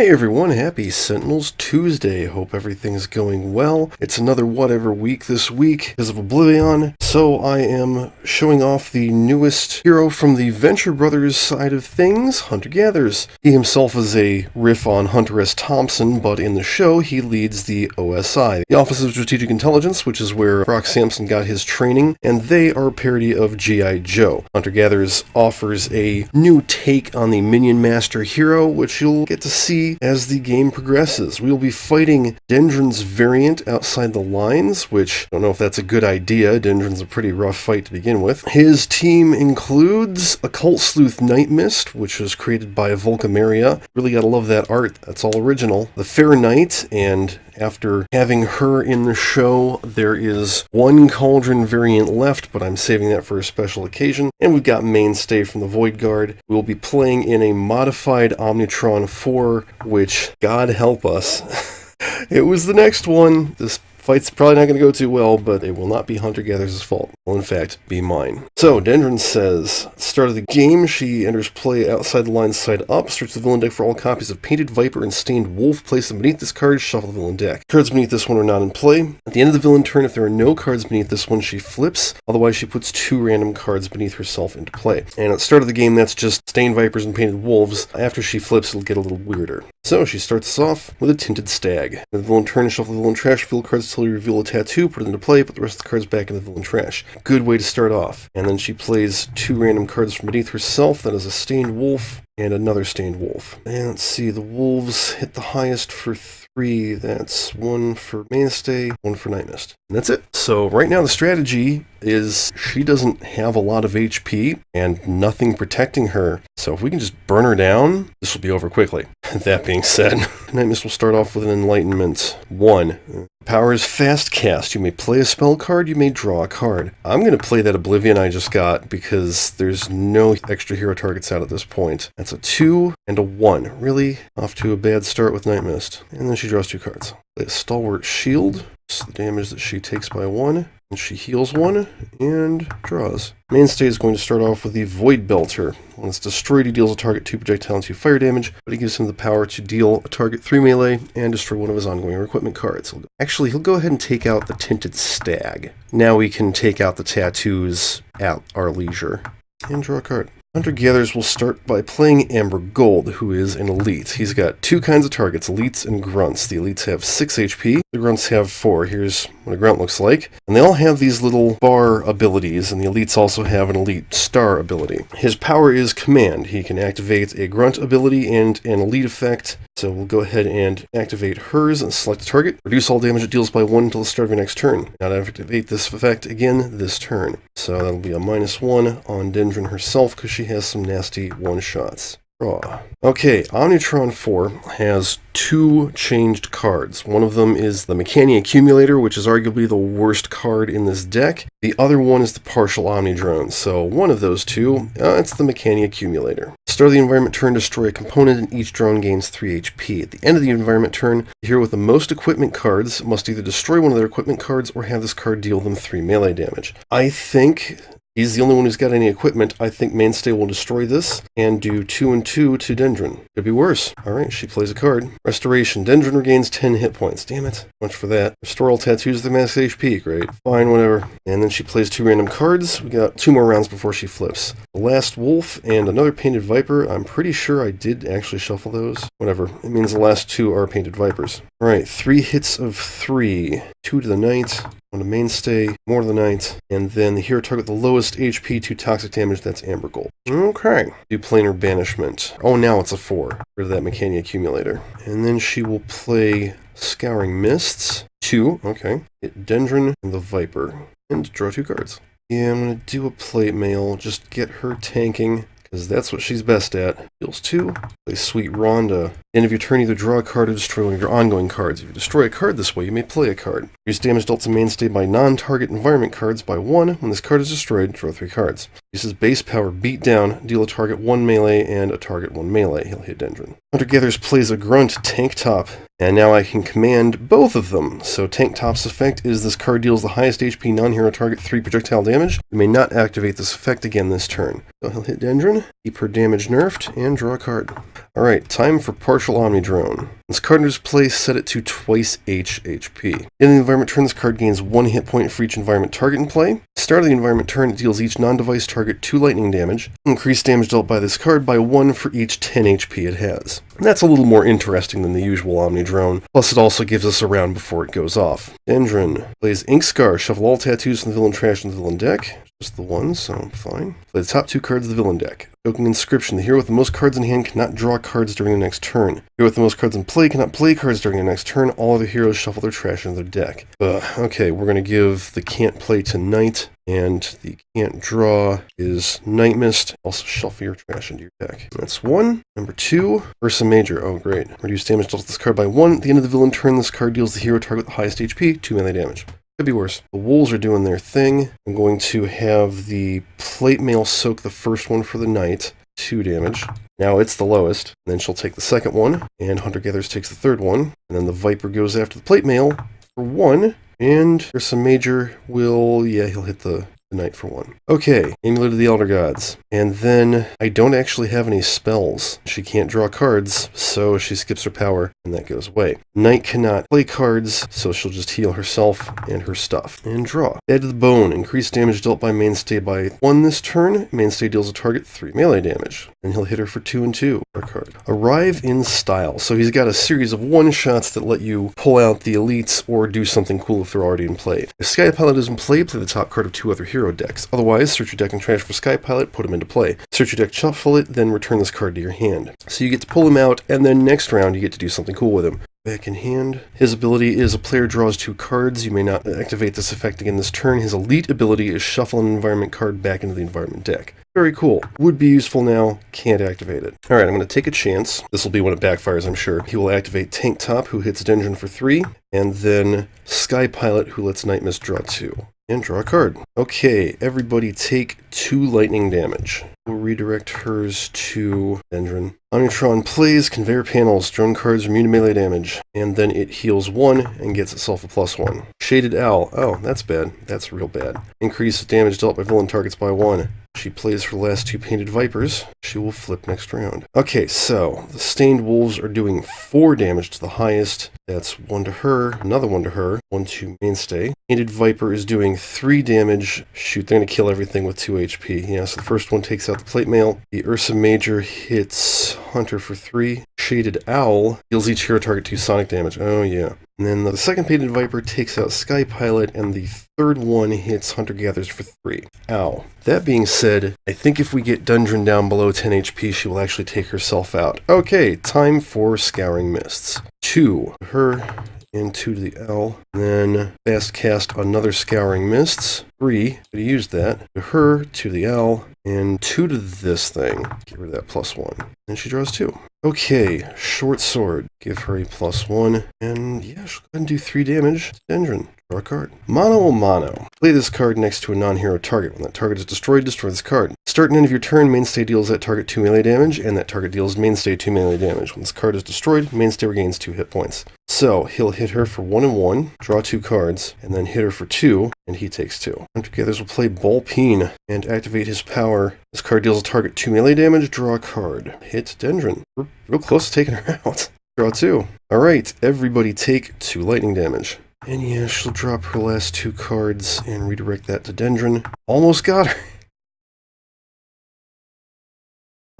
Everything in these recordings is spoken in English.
Hey everyone, happy Sentinels Tuesday. Hope everything's going well. It's another whatever week this week because of Oblivion, so I am showing off the newest hero from the Venture Brothers side of things, Hunter-Gatherers. He himself is a riff on Hunter S. Thompson, but in the show he leads the OSI, the Office of Strategic Intelligence, which is where Brock Sampson got his training, and they are a parody of G.I. Joe. Hunter-Gatherers offers a new take on the Minion Master hero, which you'll get to see as the game progresses. We'll be fighting Dendron's variant outside the lines, which I don't know if that's a good idea. Dendron's a pretty rough fight to begin with. His team includes Occult Sleuth Night Mist, which was created by Volcamaria. Really gotta love that art. That's all original. The Fair Knight, and after having her in the show, there is one Cauldron variant left, but I'm saving that for a special occasion. And we've got Mainstay from the Void Guard. We'll be playing in a modified Omnitron 4, which, God help us, it was the next one. This fight's probably not going to go too well, but it will not be Hunter-Gatherers' fault. Will, in fact, be mine. So, Dendron says, at the start of the game, she enters play outside the line side up, search the villain deck for all copies of Painted Viper and Stained Wolf, place them beneath this card, shuffle the villain deck. Cards beneath this one are not in play. At the end of the villain turn, if there are no cards beneath this one, she flips. Otherwise, she puts 2 random cards beneath herself into play. And at the start of the game, that's just Stained Vipers and Painted Wolves. After she flips, it'll get a little weirder. So, she starts us off with a Tinted Stag. At the villain turn, shuffle the villain trash, reveal cards until you reveal a tattoo, put it into play, put the rest of the cards back in the villain trash. Good way to start off. And then she plays 2 random cards from beneath herself. That is a Stained Wolf and another Stained Wolf. And let's see, the Wolves hit the highest for 3. That's 1 for Mainstay, 1 for Night Mist. And that's it. So right now the strategy is she doesn't have a lot of HP and nothing protecting her. So if we can just burn her down, this will be over quickly. That being said, Night Mist will start off with an Enlightenment 1. Power is Fast Cast. You may play a spell card, you may draw a card. I'm going to play that Oblivion I just got because there's no extra hero targets out at this point. That's a 2 and a 1. Really off to a bad start with Night Mist. And then she draws 2 cards. Play a Stalwart Shield. It's the damage that she takes by 1. And she heals 1 and draws. Mainstay is going to start off with the Void Belter. When it's destroyed, he deals a target 2 projectile and 2 fire damage, but he gives him the power to deal a target 3 melee and destroy one of his ongoing equipment cards. Actually, he'll go ahead and take out the Tinted Stag. Now we can take out the tattoos at our leisure. And draw a card. Hunter-Gatherers will start by playing Amber Gold, who is an elite. He's got 2 kinds of targets, elites and grunts. The elites have 6 HP, the grunts have 4. Here's what a grunt looks like. And they all have these little bar abilities, and the elites also have an elite star ability. His power is command. He can activate a grunt ability and an elite effect. So we'll go ahead and activate hers and select a target. Reduce all damage it deals by 1 until the start of your next turn. Now activate this effect again this turn. So that'll be a -1 on Dendron herself because she has some nasty one-shots. Draw. Okay, Omnitron 4 has 2 changed cards. One of them is the Mechani Accumulator, which is arguably the worst card in this deck. The other one is the Partial Omnidrone. So one of those 2, it's the Mechani Accumulator. Start of the environment turn, destroy a component, and each drone gains 3 HP. At the end of the environment turn, the hero with the most equipment cards must either destroy one of their equipment cards or have this card deal them 3 melee damage. I think he's the only one who's got any equipment. I think Mainstay will destroy this and do 2 and 2 to Dendron. Could be worse. Alright, she plays a card. Restoration. Dendron regains 10 hit points. Damn it. Much for that. Restore all tattoos with the max HP. Great. Fine, whatever. And then she plays 2 random cards. We got 2 more rounds before she flips. The Last Wolf and another Painted Viper. I'm pretty sure I did actually shuffle those. Whatever. It means the last 2 are Painted Vipers. Alright, 3 hits of 3. 2 to the Knight. 1 to Mainstay, more to the Knight, and then the hero target the lowest HP, 2 toxic damage, that's Amber Gold. Okay. Do Planar Banishment. Oh, now it's a 4. Rid of that Mechani Accumulator. And then she will play Scouring Mists. 2, okay. Hit Dendron and the Viper. And draw 2 cards. Yeah, I'm going to do a Plate Mail, just get her tanking, because that's what she's best at. Deals 2. Play Sweet Rhonda. End of your turn, either draw a card or destroy one of your ongoing cards. If you destroy a card this way, you may play a card. Reduce damage dealt to Mainstay by non-target environment cards by 1. When this card is destroyed, draw 3 cards. Uses base power beat down, deal a target 1 melee and a target 1 melee. He'll hit Dendron. Hunter Gatherers plays a Grunt Tank Top, and now I can command both of them. So Tank Top's effect is this card deals the highest HP non-hero target 3 projectile damage. You may not activate this effect again this turn. So he'll hit Dendron, keep her damage nerfed, and draw a card. Alright, time for Partial Omni Drone. This card enters play, set it to twice H HP. In the environment turn, this card gains 1 hit point for each environment target in play. Start of the environment turn, it deals each non-device target 2 lightning damage. Increase damage dealt by this card by 1 for each 10 HP it has. That's a little more interesting than the usual Omni Drone, plus it also gives us a round before it goes off. Dendron plays Ink Scar, shuffle all tattoos from the villain trash into the villain deck. Just the one, so fine. Play the top 2 cards of the villain deck. Choking Inscription, the hero with the most cards in hand cannot draw cards during the next turn. The hero with the most cards in play cannot play cards during the next turn. All other heroes shuffle their trash into their deck. Okay, we're going to give the can't play to Knight, and the can't draw is Night Mist. Also shuffle your trash into your deck. That's 1. Number 2, Ursa Major. Oh great. Reduce damage dealt to this card by 1. At the end of the villain turn, this card deals the hero target with the highest HP, 2 melee damage. Could be worse. The wolves are doing their thing. I'm going to have the plate mail soak the first one for the Knight, 2 damage. Now it's the lowest. And then she'll take the second one, and Hunter Gatherers takes the third one. And then the Viper goes after the plate mail for 1, and there's some major will, yeah, he'll hit the Knight for 1. Okay, Amulet of the Elder Gods. And then I don't actually have any spells. She can't draw cards, so she skips her power, and that goes away. Knight cannot play cards, so she'll just heal herself and her stuff. And draw. Add to the Bone. Increase damage dealt by Mainstay by 1 this turn. Mainstay deals a target 3 melee damage. And he'll hit her for 2 and 2. Our card. Arrive in Style. So he's got a series of one-shots that let you pull out the elites or do something cool if they're already in play. If Sky Pilot is in play the top card of 2 other hero decks. Otherwise, search your deck and trash for Sky Pilot, put him into play. Search your deck, shuffle it, then return this card to your hand. So you get to pull him out, and then next round you get to do something cool with him. Back in hand. His ability is a player draws 2 cards. You may not activate this effect again this turn. His elite ability is shuffle an environment card back into the environment deck. Very cool. Would be useful now. Can't activate it. Alright, I'm going to take a chance. This will be when it backfires, I'm sure. He will activate Tank Top, who hits Dendron for 3, and then Sky Pilot, who lets Night Mist draw 2. And draw a card. Okay, everybody take 2 lightning damage. We'll redirect hers to Dendron. Omnitron plays Conveyor Panels. Drone cards are immune to melee damage. And then it heals 1 and gets itself a +1. Shaded Owl. Oh, that's bad. That's real bad. Increase damage dealt by villain targets by 1. She plays her last 2 Painted Vipers. She will flip next round. Okay, so the Stained Wolves are doing 4 damage to the highest. That's 1 to her, another 1 to her, 1 to Mainstay. Painted Viper is doing 3 damage. Shoot, they're going to kill everything with 2 HP. Yeah, so the first one takes out the plate mail. The Ursa Major hits Hunter for 3. Shaded Owl deals each hero target 2 sonic damage. Oh yeah. And then the second Painted Viper takes out Sky Pilot, and the third one hits Hunter Gatherers for 3. Ow. That being said, I think if we get Dendron down below 10 HP, she will actually take herself out. Okay, time for Scouring Mists. 2 to her, and 2 to the L. Then fast cast another Scouring Mists. 3, could use that. To her, 2 to the L, and 2 to this thing. Get rid of that +1. And she draws 2. Okay, Short Sword. Give her a +1. And yeah, she'll go ahead and do 3 damage. Dendron. Draw a card. Mono a Mono. Play this card next to a non-hero target. When that target is destroyed, destroy this card. Start and end of your turn, Mainstay deals that target 2 melee damage, and that target deals Mainstay 2 melee damage. When this card is destroyed, Mainstay regains 2 hit points. So, he'll hit her for 1 and 1, draw 2 cards, and then hit her for 2, and he takes 2. Hunter Gatherers will play Ball Peen and activate his power. This card deals a target 2 melee damage, draw a card. Hit Dendron. We're real close to taking her out. Draw 2. Alright, everybody take 2 lightning damage. And yeah, she'll drop her last 2 cards and redirect that to Dendron. Almost got her.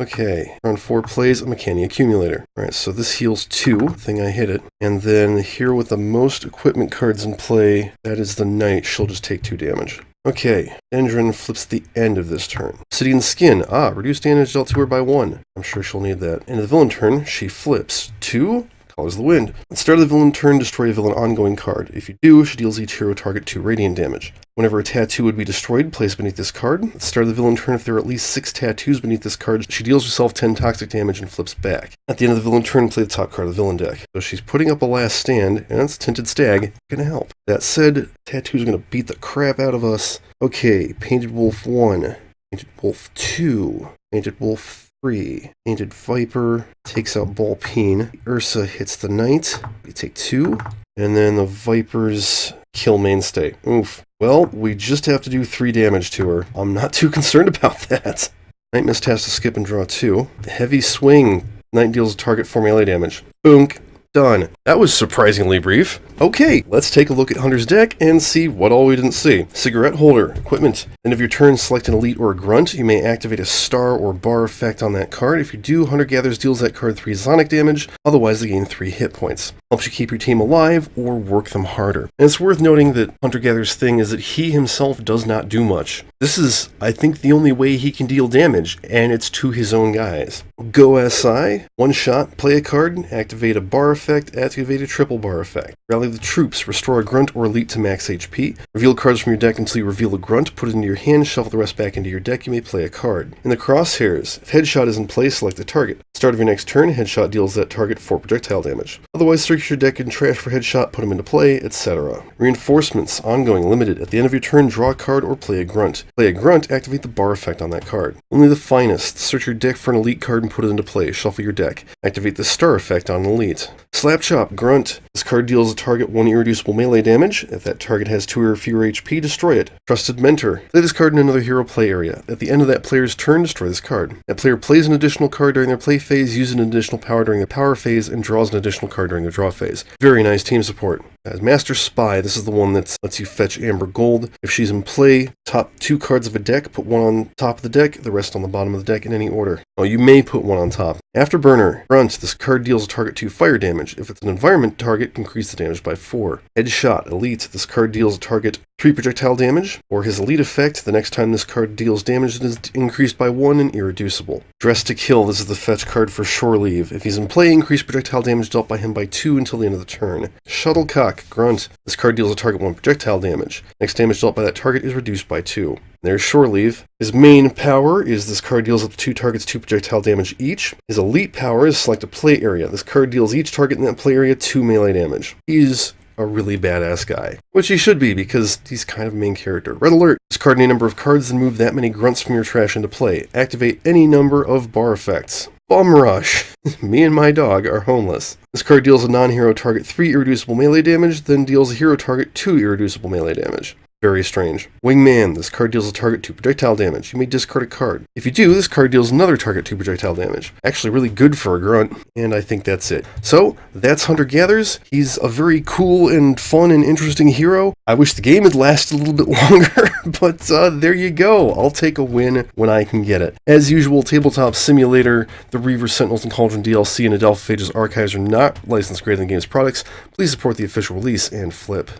Okay, round 4 plays a Mechani Accumulator. Alright, so this heals 2, thing I hit it. And then here with the most equipment cards in play, that is the Knight, she'll just take 2 damage. Okay, Dendron flips the end of this turn. City and Skin. Ah, reduce damage dealt to her by 1. I'm sure she'll need that. End of the villain turn, she flips 2. Colors the Wind. At the start of the villain turn, destroy a villain ongoing card. If you do, she deals each hero target 2 radiant damage. Whenever a tattoo would be destroyed, place beneath this card. At the start of the villain turn, if there are at least 6 tattoos beneath this card, she deals herself 10 toxic damage and flips back. At the end of the villain turn, play the top card of the villain deck. So she's putting up a last stand, and that's Tinted Stag. Gonna help. That said, tattoos are gonna beat the crap out of us. Okay, Painted Wolf 1. Painted Wolf 2, Painted Wolf 3, Painted Viper takes out Ball-peen. Ursa hits the Knight. We take 2. And then the Vipers kill Mainstay. Oof. Well, we just have to do 3 damage to her. I'm not too concerned about that. Knight Mist has to skip and draw 2. Heavy Swing. Knight deals target 4 melee damage. Boonk. Done. That was surprisingly brief. Okay, let's take a look at Hunter's deck and see what all we didn't see. Cigarette holder, equipment. End of your turn, select an elite or a grunt. You may activate a star or bar effect on that card. If you do, Hunter Gathers deals that card 3 sonic damage, otherwise they gain 3 hit points. Helps you keep your team alive or work them harder. And it's worth noting that Hunter Gather's thing is that he himself does not do much. This is, I think, the only way he can deal damage, and it's to his own guys. Go SI, 1 shot, play a card, activate a bar effect, activate a triple bar effect. Rally the troops, restore a grunt or elite to max HP. Reveal cards from your deck until you reveal a grunt, put it into your hand, shuffle the rest back into your deck, you may play a card. In the crosshairs, if headshot is in play, select a target. Start of your next turn, headshot deals that target 4 projectile damage. Otherwise, search your deck and trash for headshot, put them into play, etc. Reinforcements, ongoing, limited. At the end of your turn, draw a card or play a grunt. Play a grunt, activate the bar effect on that card. Only the finest. Search your deck for an elite card and put it into play. Shuffle your deck. Activate the star effect on an elite. Slap Chop, grunt. This card deals a target 1 irreducible melee damage. If that target has 2 or fewer HP, destroy it. Trusted Mentor. Play this card in another hero play area. At the end of that player's turn, destroy this card. That player plays an additional card during their play phase, uses an additional power during the power phase, and draws an additional card during the draw phase. Very nice team support. As Master Spy, this is the one that lets you fetch Amber Gold. If she's in play, top 2 cards of a deck, put 1 on top of the deck, the rest on the bottom of the deck in any order. Oh, you may put 1 on top. Afterburner, grunt, this card deals a target 2 fire damage. If it's an environment target, increase the damage by 4. Headshot, elite, this card deals a target 3 projectile damage, or his elite effect, the next time this card deals damage it is increased by 1 and irreducible. Dress to Kill, this is the fetch card for Shore Leave. If he's in play, increase projectile damage dealt by him by 2 until the end of the turn. Shuttlecock, grunt, this card deals a target 1 projectile damage. Next damage dealt by that target is reduced by 2. There's Shore Leave. His main power is this card deals up to 2 targets 2 projectile damage each. His elite power is select a play area. This card deals each target in that play area 2 melee damage. He's a really badass guy. Which he should be, because he's kind of a main character. Red Alert. Discard any number of cards and move that many grunts from your trash into play. Activate any number of bar effects. Bum Rush. Me and my dog are homeless. This card deals a non-hero target 3 irreducible melee damage, then deals a hero target 2 irreducible melee damage. Very strange. Wingman. This card deals a target 2 projectile damage. You may discard a card. If you do, this card deals another target 2 projectile damage. Actually really good for a grunt, and I think that's it. So, that's Hunter Gathers. He's a very cool and fun and interesting hero. I wish the game had lasted a little bit longer, but there you go. I'll take a win when I can get it. As usual, Tabletop Simulator, the Reaver, Sentinels, and Cauldron DLC, and Adelphage's archives are not licensed greater than games products. Please support the official release and flip.